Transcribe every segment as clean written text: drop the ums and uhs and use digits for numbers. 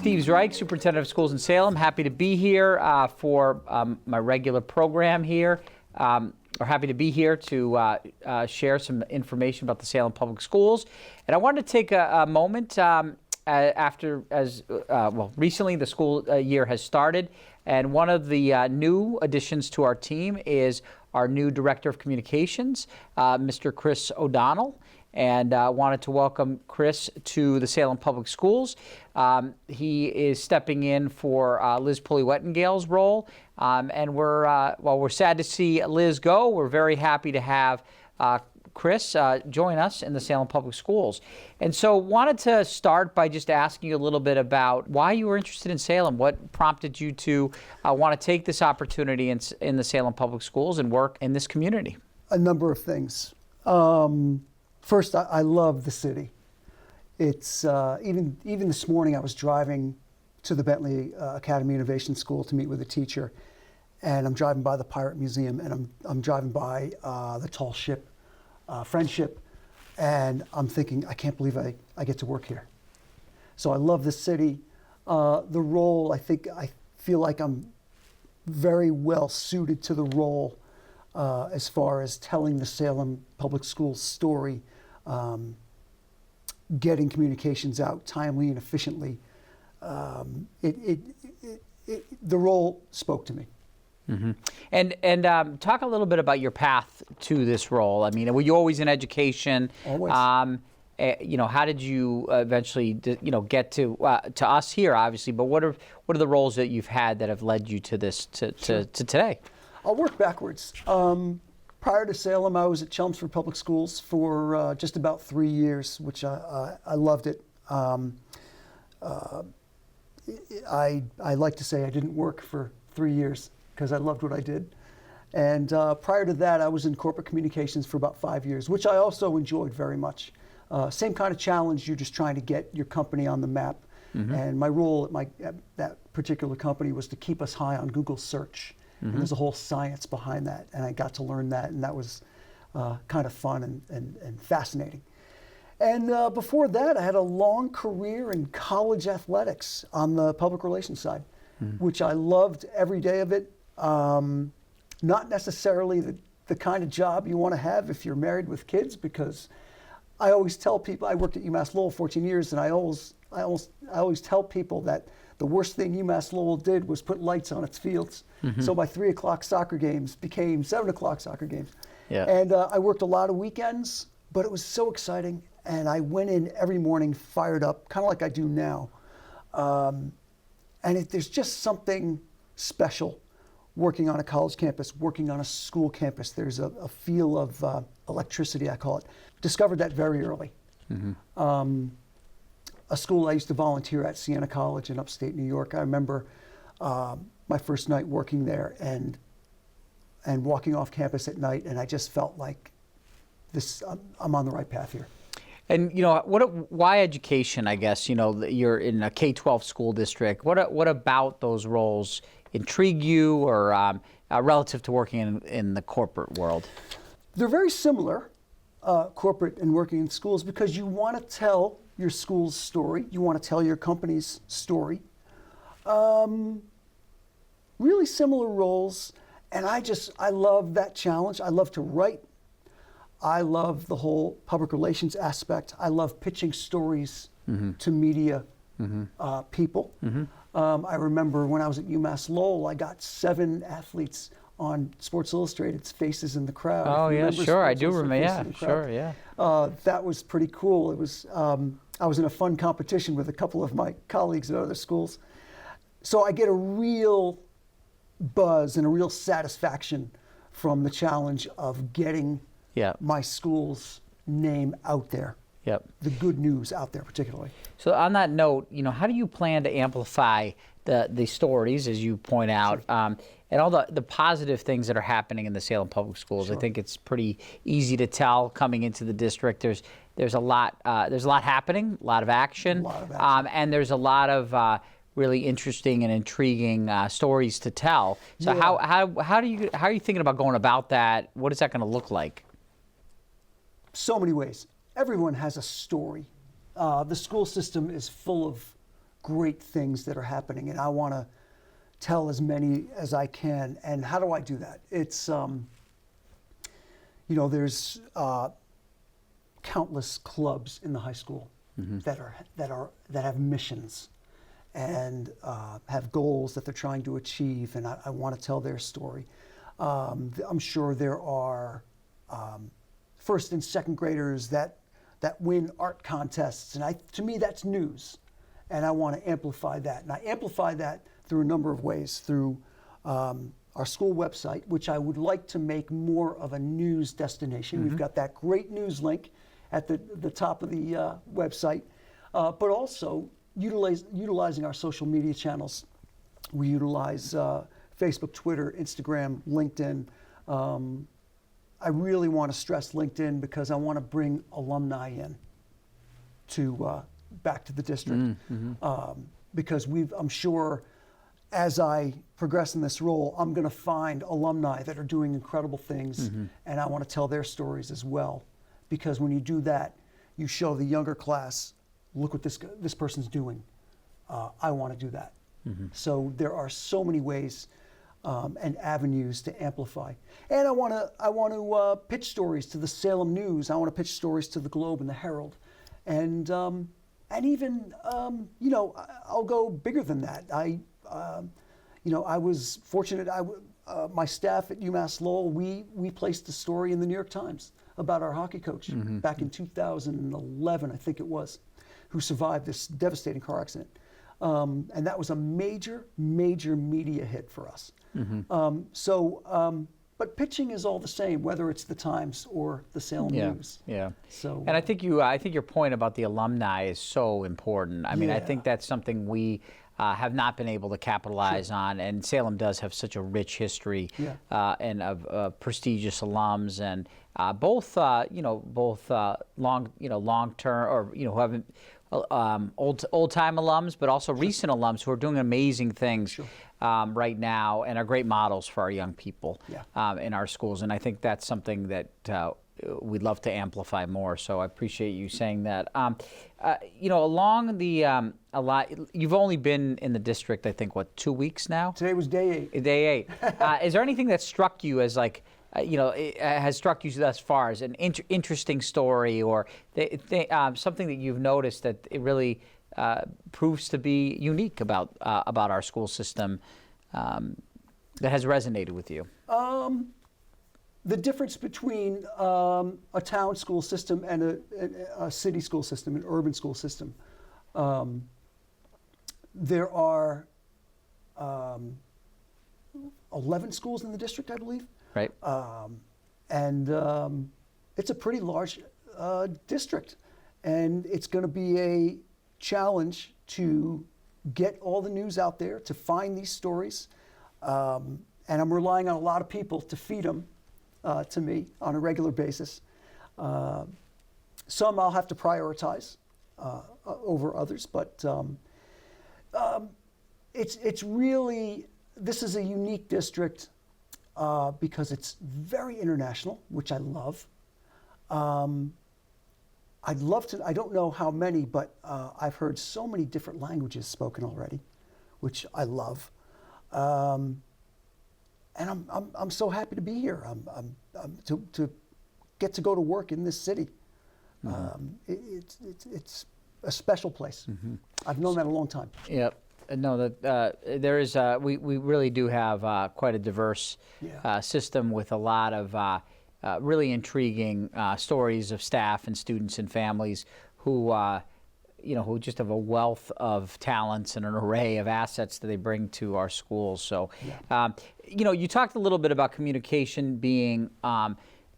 Steve Zrike, Superintendent of Schools in Salem. Happy to be here for my regular program here. We're happy to be here to share some information about the Salem Public Schools. And I wanted to take a moment recently the school year has started, and one of the new additions to our team is our new Director of Communications, Mr. Chris O'Donnell. And wanted to welcome Chris to the Salem Public Schools. He is stepping in for Liz Pulley-Wettengale's role. And while we're sad to see Liz go, we're very happy to have Chris join us in the Salem Public Schools. And so wanted to start by just asking you a little bit about why you were interested in Salem. What prompted you to want to take this opportunity in the Salem Public Schools and work in this community? A number of things. First, I love the city. It's even this morning I was driving to the Bentley Academy Innovation School to meet with a teacher, and I'm driving by the Pirate Museum, and I'm driving by the tall ship, Friendship, and I'm thinking, I can't believe I get to work here. So I love the city. The role, I feel like I'm very well suited to the role as far as telling the Salem Public Schools story, getting communications out timely and efficiently. The role spoke to me. Mm-hmm. And talk a little bit about your path to this role. I mean, were you always in education? Always. How did you eventually, get to us here, obviously? But what are the roles that you've had that have led you to this to today? I'll work backwards. Prior to Salem, I was at Chelmsford Public Schools for just about 3 years, which I loved it. I like to say I didn't work for 3 years because I loved what I did. And prior to that, I was in corporate communications for about 5 years, which I also enjoyed very much. Same kind of challenge, you're just trying to get your company on the map. Mm-hmm. And my role at that particular company was to keep us high on Google search. Mm-hmm. And there's a whole science behind that, and I got to learn that, and that was kind of fun and fascinating. And before that, I had a long career in college athletics on the public relations side, which I loved every day of it. Not necessarily the kind of job you want to have if you're married with kids, because I always tell people, I worked at UMass Lowell 14 years, and I always tell people that the worst thing UMass Lowell did was put lights on its fields. Mm-hmm. So my 3 o'clock soccer games became 7 o'clock soccer games. Yeah. And I worked a lot of weekends, but it was so exciting. And I went in every morning fired up, kind of like I do now. There's just something special working on a college campus, working on a school campus. There's a feel of electricity, I call it. Discovered that very early. Mm-hmm. A school I used to volunteer at, Siena College in upstate New York. I remember my first night working there and walking off campus at night, and I just felt like I'm on the right path here. And why education? I guess you're in a K-12 school district. What about those roles intrigue you, or relative to working in the corporate world? They're very similar, corporate and working in schools, because you want to tell your school's story. You want to tell your company's story. Really similar roles, and I love that challenge. I love to write. I love the whole public relations aspect. I love pitching stories to media people. Mm-hmm. I remember when I was at UMass Lowell, I got 7 athletes on Sports Illustrated's Faces in the Crowd. Oh yeah, sure, I do remember. Yeah, sure, yeah. That was pretty cool. It was. I was in a fun competition with a couple of my colleagues at other schools. So I get a real buzz and a real satisfaction from the challenge of getting my school's name out there. Yep. The good news out there particularly. So on that note, how do you plan to amplify the stories, as you point out, and all the positive things that are happening in the Salem Public Schools? Sure. I think it's pretty easy to tell coming into the district. There's a lot happening, a lot of action, and there's a lot of really interesting and intriguing stories to tell. So how are you thinking about going about that? What is that going to look like? So many ways. Everyone has a story. The school system is full of great things that are happening, and I want to tell as many as I can. And how do I do that? It's there's countless clubs in the high school that have missions and have goals that they're trying to achieve, and I want to tell their story. I'm sure there are first and second graders that win art contests, and to me that's news, and I want to amplify that. And I amplify that through a number of ways, through our school website, which I would like to make more of a news destination. We've got that great news link at the top of the website, but also utilizing our social media channels. We utilize Facebook, Twitter, Instagram, LinkedIn. I really want to stress LinkedIn because I want to bring alumni in to back to the district, because I'm sure as I progress in this role, I'm going to find alumni that are doing incredible things, and I want to tell their stories as well. Because when you do that, you show the younger class, look what this person's doing. I want to do that. So there are so many ways and avenues to amplify. And I want to pitch stories to the Salem News. I want to pitch stories to the Globe and the Herald, and even I'll go bigger than that. I was fortunate. My staff at UMass Lowell, we placed a story in the New York Times about our hockey coach back in 2011, I think it was, who survived this devastating car accident. And that was a major, major media hit for us. But pitching is all the same, whether it's the Times or the Salem News. Yeah. So, and I think your point about the alumni is so important. I mean, I think that's something we have not been able to capitalize on, and Salem does have such a rich history and of prestigious alums, and both long term or who haven't. Old time alums, but also recent alums who are doing amazing things right now and are great models for our young people in our schools. And I think that's something that we'd love to amplify more. So I appreciate you saying that. Along the you've only been in the district, I think, 2 weeks now? Today was day 8. Day 8. Is there anything that struck you as it has struck you thus far as an interesting story, or something that you've noticed that it really proves to be unique about our school system that has resonated with you? The difference between a town school system and a city school system, an urban school system. There are 11 schools in the district, I believe. Right. And it's a pretty large district, and it's going to be a challenge to get all the news out there, to find these stories, and I'm relying on a lot of people to feed them to me on a regular basis. Some I'll have to prioritize over others, but it's really, this is a unique district. Because it's very international, which I love. I'd love to, I don't know how many, but I've heard so many different languages spoken already, which I love. And I'm so happy to be here. To get to go to work in this city. It's a special place. I've known that a long time. Yep. No, that there is. We really do have quite a diverse system with a lot of really intriguing stories of staff and students and families who, who just have a wealth of talents and an array of assets that they bring to our schools. So, you talked a little bit about communication being.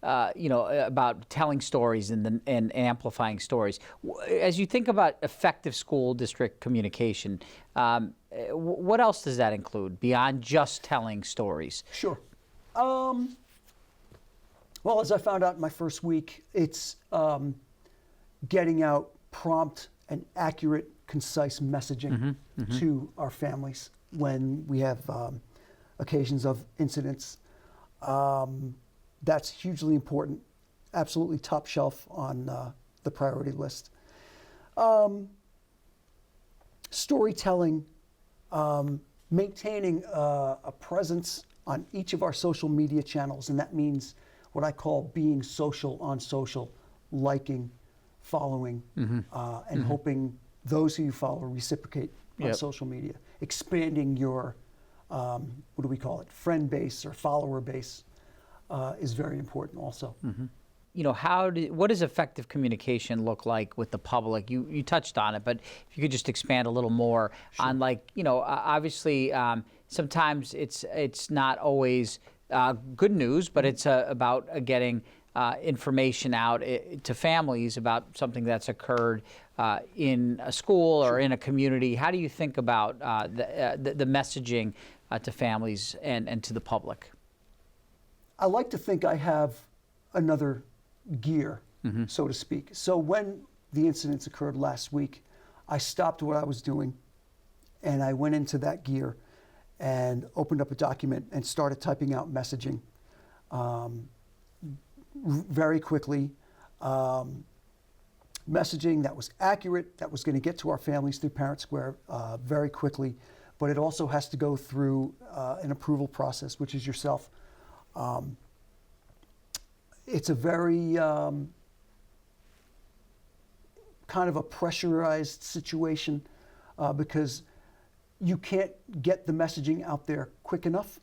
About telling stories and amplifying stories. As you think about effective school district communication, what else does that include beyond just telling stories? Sure. Well, as I found out in my first week, it's getting out prompt and accurate, concise messaging to our families when we have occasions of incidents. That's hugely important, absolutely top shelf on the priority list. storytelling, maintaining a presence on each of our social media channels, and that means what I call being social on social, liking, following, and hoping those who you follow reciprocate on social media. Expanding your, what do we call it, friend base or follower base is very important also. You know, what does effective communication look like with the public? You touched on it, but if you could just expand a little more on, like, you know, obviously sometimes it's not always good news, but it's about getting information out to families about something that's occurred in a school or in a community. How do you think about the messaging to families and to the public? I like to think I have another gear, so to speak. So when the incidents occurred last week, I stopped what I was doing and I went into that gear and opened up a document and started typing out messaging very quickly. Messaging that was accurate, that was going to get to our families through Parent Square very quickly, but it also has to go through an approval process, which is yourself. It's a very kind of a pressurized situation because you can't get the messaging out there quick enough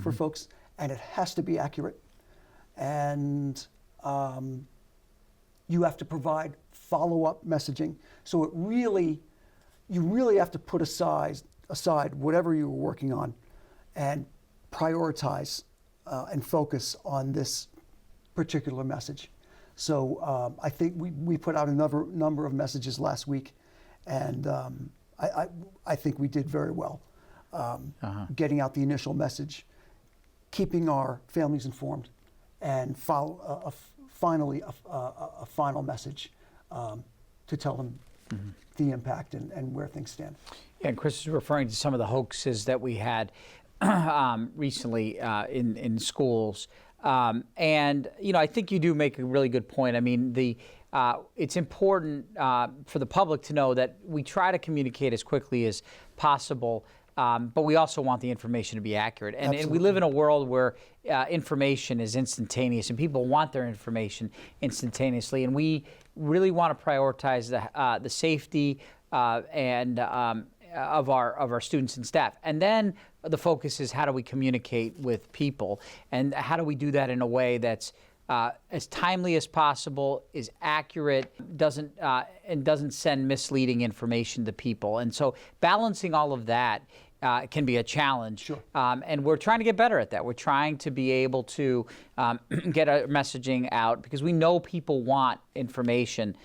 for folks, and it has to be accurate. And you have to provide follow-up messaging. So you really have to put aside whatever you were working on and prioritize and focus on this particular message. So I think we put out a number of messages last week, and I think we did very well getting out the initial message, keeping our families informed, and finally a final message to tell them the impact and where things stand. Yeah, and Chris is referring to some of the hoaxes that we had recently in schools. And, you know, I think you do make a really good point. I mean, it's important for the public to know that we try to communicate as quickly as possible, but we also want the information to be accurate. And we live in a world where information is instantaneous, and people want their information instantaneously. And we really want to prioritize the safety and of our students and staff. And then the focus is, how do we communicate with people, and how do we do that in a way that's as timely as possible, is accurate, doesn't send misleading information to people. And so balancing all of that can be a challenge. Sure. And we're trying to get better at that. We're trying to be able to get our messaging out, because we know people want information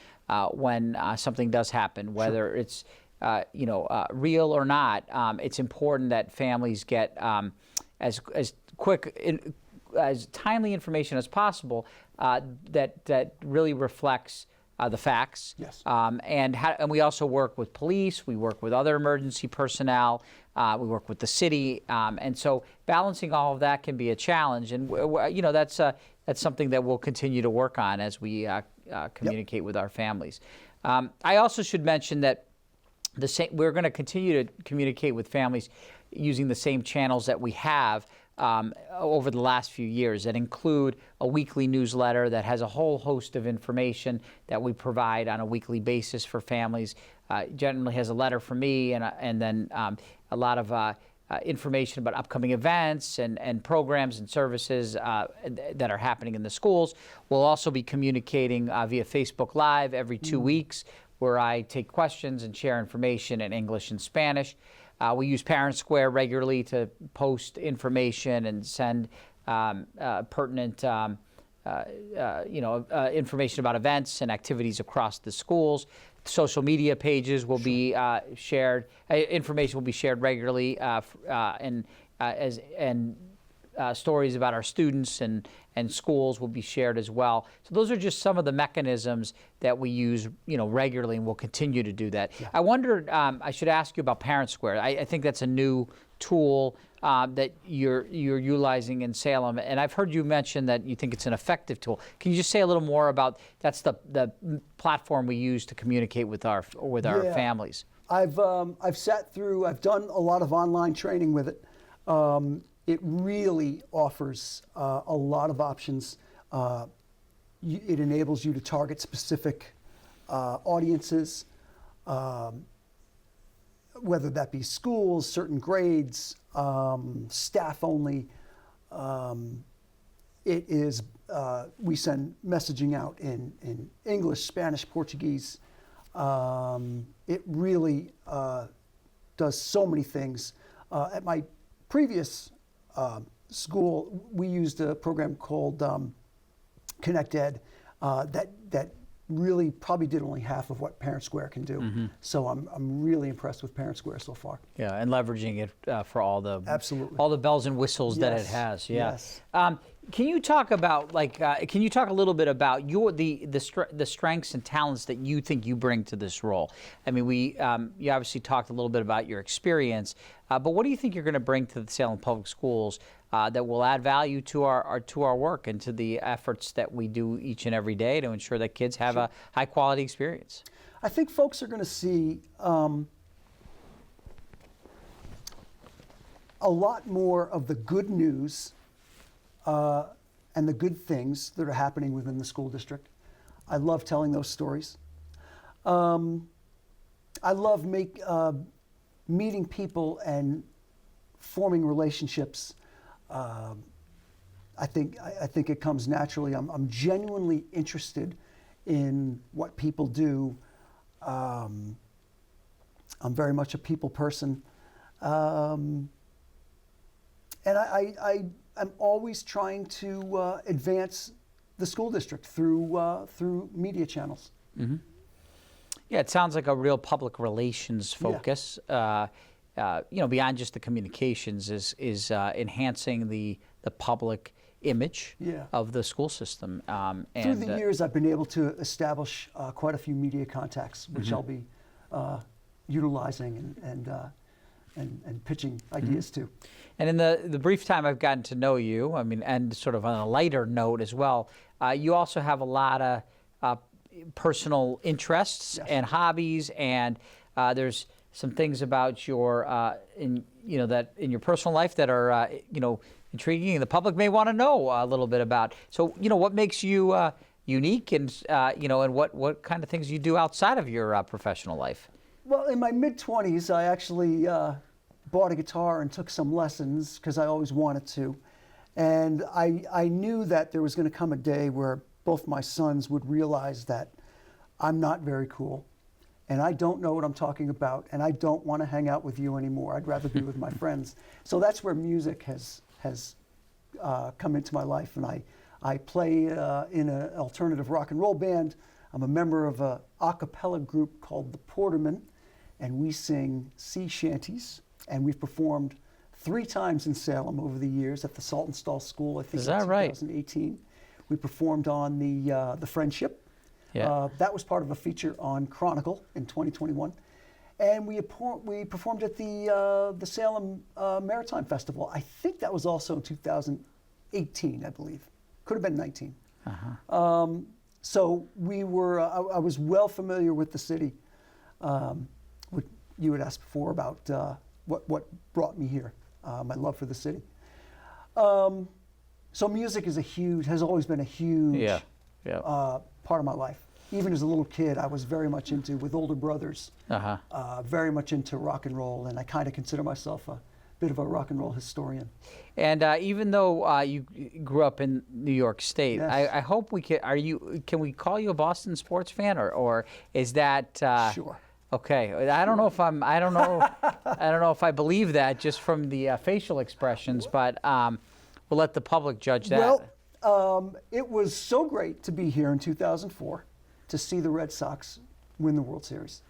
when something does happen, whether it's real or not. It's important that families get as quick, as timely information as possible that really reflects the facts. Yes. And we also work with police. We work with other emergency personnel. We work with the city, and so balancing all of that can be a challenge. And that's something that we'll continue to work on as we communicate with our families. I also should mention that we're going to continue to communicate with families using the same channels that we have over the last few years, that include a weekly newsletter that has a whole host of information that we provide on a weekly basis for families. Generally has a letter from me and then a lot of information about upcoming events and programs and services that are happening in the schools. We'll also be communicating via Facebook Live every 2 weeks, where I take questions and share information in English and Spanish. We use Parent Square regularly to post information and send pertinent information about events and activities across the schools. Social media pages will be shared. Information will be shared regularly, and stories about our students and schools will be shared as well. So those are just some of the mechanisms that we use, regularly, and we'll continue to do that. Yeah. I wondered, I should ask you about Parent Square. I think that's a new tool that you're utilizing in Salem, and I've heard you mention that you think it's an effective tool. Can you just say a little more about that's the platform we use to communicate with our families? I've sat through. I've done a lot of online training with it. It really offers a lot of options. It enables you to target specific audiences, whether that be schools, certain grades, staff only. It is. We send messaging out in English, Spanish, Portuguese. It really does so many things. At my previous school, we used a program called Connect Ed that really probably did only half of what Parent Square can do. So I'm really impressed with Parent Square so far. Yeah, and leveraging it for all the Absolutely. all the bells and whistles that it Yes, has. Yeah. yes. Can you talk about can you talk a little bit about the strengths and talents that you think you bring to this role? I mean, you obviously talked a little bit about your experience, but what do you think you're going to bring to the Salem Public Schools that will add value to our work and to the efforts that we do each and every day to ensure that kids have a high quality experience? I think folks are going to see a lot more of the good news and the good things that are happening within the school district. I love telling those stories. I love meeting people and forming relationships. I think it comes naturally. I'm genuinely interested in what people do. I'm very much a people person, and I'm always trying to advance the school district through media channels. Mm-hmm. Yeah, it sounds like a real public relations focus. Yeah. Beyond just the communications, is enhancing the public image of the school system. Through the years, I've been able to establish quite a few media contacts, which I'll be utilizing and pitching ideas to. And in the brief time I've gotten to know you, I mean, and sort of on a lighter note as well, you also have a lot of personal interests and hobbies, and there's some things about your in your personal life that are intriguing, and the public may want to know a little bit about. So what makes you unique, and and what kind of things you do outside of your professional life? Well, in my mid-20s, I actually bought a guitar and took some lessons because I always wanted to, and I knew that there was going to come a day where both my sons would realize that I'm not very cool, and I don't know what I'm talking about, and I don't want to hang out with you anymore. I'd rather be with my friends. So that's where music has come into my life, and I play in an alternative rock and roll band. I'm a member of a a cappella group called the Portermen, and we sing sea shanties, and we've performed 3 times in Salem over the years at the Salt and Stall School. I think Is that right? 2018. We performed on the Friendship. Yeah. That was part of a feature on Chronicle in 2021. And we performed at the Salem Maritime Festival. I think that was also in 2018, I believe. Could have been 19. So we were. I was well familiar with the city. You had asked before about what brought me here. My love for the city. So music is has always been a huge part of my life. Even as a little kid, I was very much with older brothers, very much into rock and roll, and I kind of consider myself a bit of a rock and roll historian. And even though you grew up in New York State, yes. I hope we can. Can we call you a Boston sports fan, or is that sure? Okay, I don't know if I don't know if I believe that just from the facial expressions, but we'll let the public judge that. Well, it was so great to be here in 2004 to see the Red Sox win the World Series.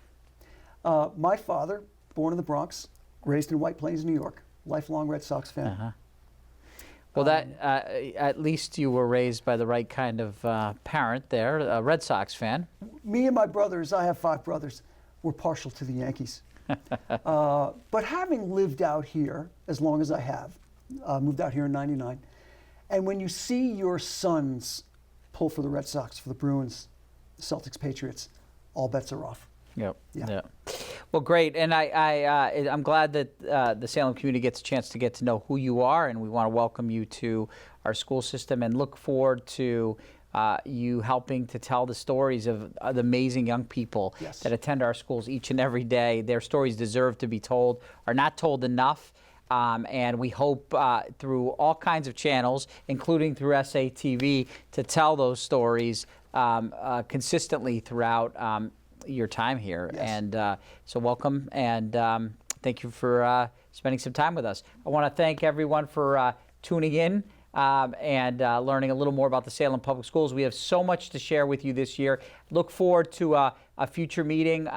My father, born in the Bronx, raised in White Plains, New York, lifelong Red Sox fan. Well, at least you were raised by the right kind of parent there, a Red Sox fan. Me and my brothers, I have 5 brothers, were partial to the Yankees. But having lived out here as long as I have, moved out here in '99, and when you see your sons pull for the Red Sox, for the Bruins, Celtics, Patriots, all bets are off. Yep. Yeah. Yeah. Well, great, and I'm glad that the Salem community gets a chance to get to know who you are, and we want to welcome you to our school system and look forward to you helping to tell the stories of the amazing young people Yes. that attend our schools each and every day. Their stories deserve to be told, are not told enough. And we hope through all kinds of channels, including through SATV, to tell those stories consistently throughout your time here. Yes. And so welcome, and thank you for spending some time with us. I want to thank everyone for tuning in and learning a little more about the Salem Public Schools. We have so much to share with you this year. Look forward to a future meeting.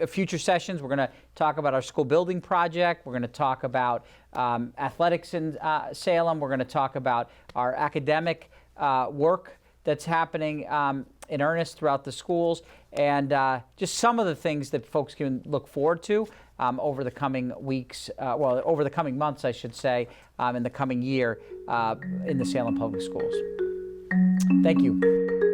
Future sessions. We're going to talk about our school building project. We're going to talk about athletics in Salem. We're going to talk about our academic work that's happening in earnest throughout the schools, and just some of the things that folks can look forward to over the coming weeks, over the coming months, I should say, in the coming year in the Salem Public Schools. Thank you.